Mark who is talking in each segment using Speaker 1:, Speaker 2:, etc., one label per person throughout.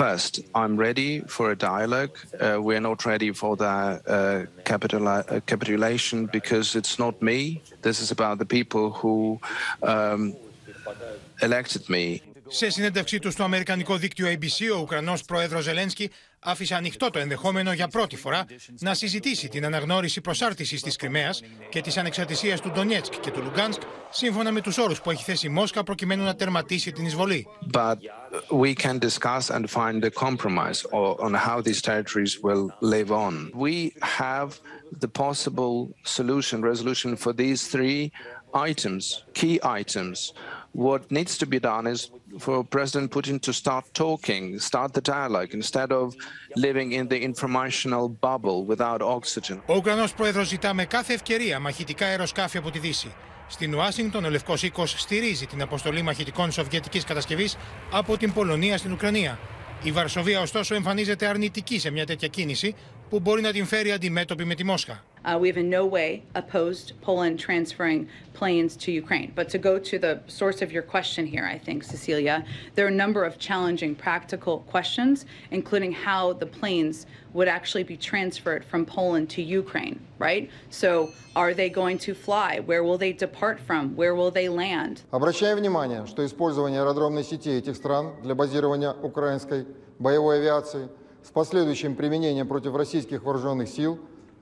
Speaker 1: First, I'm ready for a dialogue. We're not ready for the capitulation because it's not me. This is about the people who elected me.
Speaker 2: Σε συνέντευξή του στο αμερικανικό δίκτυο ABC, ο Ουκρανός Πρόεδρος Ζελένσκι άφησε ανοιχτό το ενδεχόμενο για πρώτη φορά να συζητήσει την αναγνώριση προσάρτησης της Κριμαίας και της ανεξαρτησίας του Ντονιέτσκ και του Λουγκάνσκ, σύμφωνα με τους όρους που έχει θέσει η Μόσχα προκειμένου να τερματίσει την εισβολή.
Speaker 1: But we can discuss and find a compromise on how these territories will live on. We have the possible resolution for these three items, key items. What needs to be done is for President Putin to start talking, start the dialogue, instead of living in the informational bubble without oxygen.
Speaker 2: Ο Ουκρανός Πρόεδρος ζητά με κάθε ευκαιρία μαχητικά αεροσκάφη από τη Δύση. Στην Ουάσιγκτον, ο Λευκός Οίκος στηρίζει την αποστολή μαχητικών σοβιετικής κατασκευής από την Πολωνία στην Ουκρανία. Η Βαρσοβία, ωστόσο, εμφανίζεται αρνητική σε μια τέτοια κίνηση που μπορεί να την φέρει αντιμέτωπη με τη Μόσχα.
Speaker 3: We have in no way opposed Poland transferring planes to Ukraine. But to go to the source of your question here, I think, Cecilia, there are a number of challenging practical questions, including how the planes would actually be transferred from Poland to Ukraine, right? So are they going to fly? Where will they depart from? Where will they land?
Speaker 4: Обращаем внимание, что использование аэродромной сети этих стран для базирования украинской боевой авиации с последующим применением против российских вооруженных сил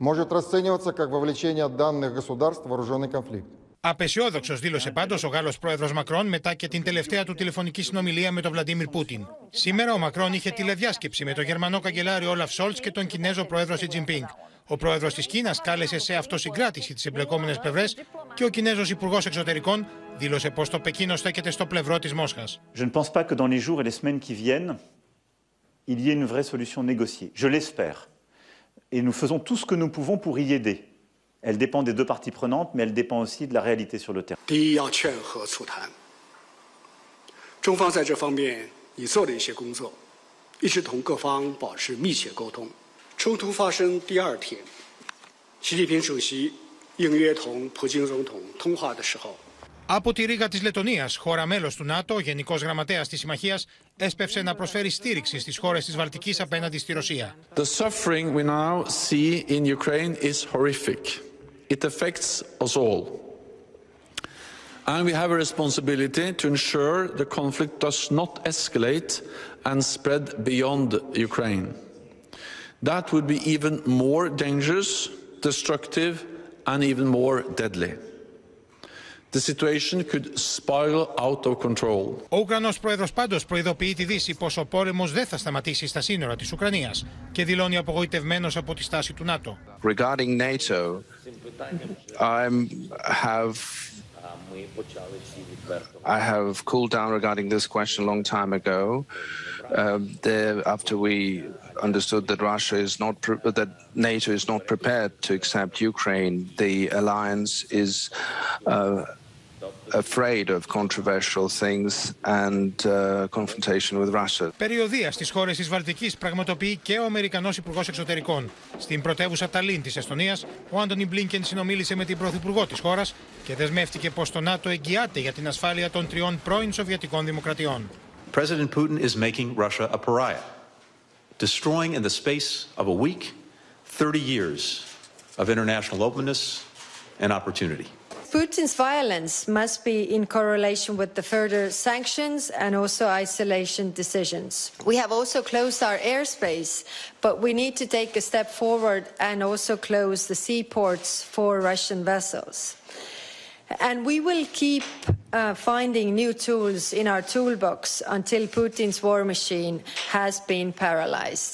Speaker 4: может расцениваться как вовлечение данных государств в вооруженный конфликт.
Speaker 2: Απεσιόδοξος δήλωσε πάντως ο Γάλλος Πρόεδρος Μακρόν μετά και την τελευταία του τηλεφωνική συνομιλία με τον Βλαντίμιρ Πούτιν. Σήμερα ο Μακρόν είχε τηλεδιάσκεψη με τον Γερμανό καγκελάριο Όλαφ Σόλτς και τον Κινέζο Πρόεδρο Σι Τζινπίνγκ. Ο Πρόεδρος της Κίνας κάλεσε σε αυτοσυγκράτηση τις εμπλεκόμενες πλευρές και ο Κινέζος Υπουργός Εξωτερικών δήλωσε πως το Πεκίνο στέκεται στο πλευρό της Μόσχας.
Speaker 5: Je ne pense pas que dans les jours et les semaines qui viennent, il y ait une vraie solution négociée. Je l'espère. Et nous faisons tout ce que nous pouvons pour y aider. Elle dépend des deux parties prenantes, mais elle dépend aussi de la réalité sur le terrain.
Speaker 6: 第一要劝和促谈。中方在这方面已做了一些工作，一直同各方保持密切沟通。冲突发生第二天，习近平主席应约同普京总统通话的时候。
Speaker 2: Από τη Ρήγα της Λετονίας, χώρα μέλος του ΝΑΤΟ, ο Γενικός Γραμματέας της Συμμαχίας έσπευσε να προσφέρει στήριξη στις χώρες της Βαλτικής απέναντι στη Ρωσία.
Speaker 7: The suffering we now see in Ukraine is horrific. It affects us all. And we have a responsibility to ensure the conflict does not escalate and spread beyond Ukraine. That would be even more dangerous, destructive, and even more deadly. The situation could spiral out of control.
Speaker 2: Ο Ουκρανός Πρόεδρος πάντως προειδοποιεί τη Δύση πως ο πόλεμος δεν θα σταματήσει στα σύνορα της Ουκρανίας και δηλώνει απογοητευμένος από τη στάση του ΝΑΤΟ.
Speaker 1: Regarding NATO, I have cooled down regarding this question a long time ago. After we understood that that NATO is not prepared to accept Ukraine, the alliance is afraid of controversial things and confrontation with Russia.
Speaker 2: Περιοδεία στις χώρες της Βαλτικής πραγματοποιεί και ο Αμερικανός Υπουργός Εξωτερικών. Στην πρωτεύουσα Ταλίν της Εστονίας, ο Άντονι Μπλίνκεν συνομίλησε με την Πρωθυπουργό της χώρας και δεσμεύτηκε πως το ΝΑΤΟ εγγυάται για την ασφάλεια των τριών πρώην Σοβιετικών δημοκρατιών.
Speaker 8: President Putin is making Russia a pariah, destroying in the space of a week 30 years of international openness and opportunity.
Speaker 9: Putin's violence must be in correlation with the further sanctions and also isolation decisions. We have also closed our airspace, but we need to take a step forward and also close the seaports for Russian vessels. And we will keep finding new tools in our toolbox until Putin's war machine has been paralyzed.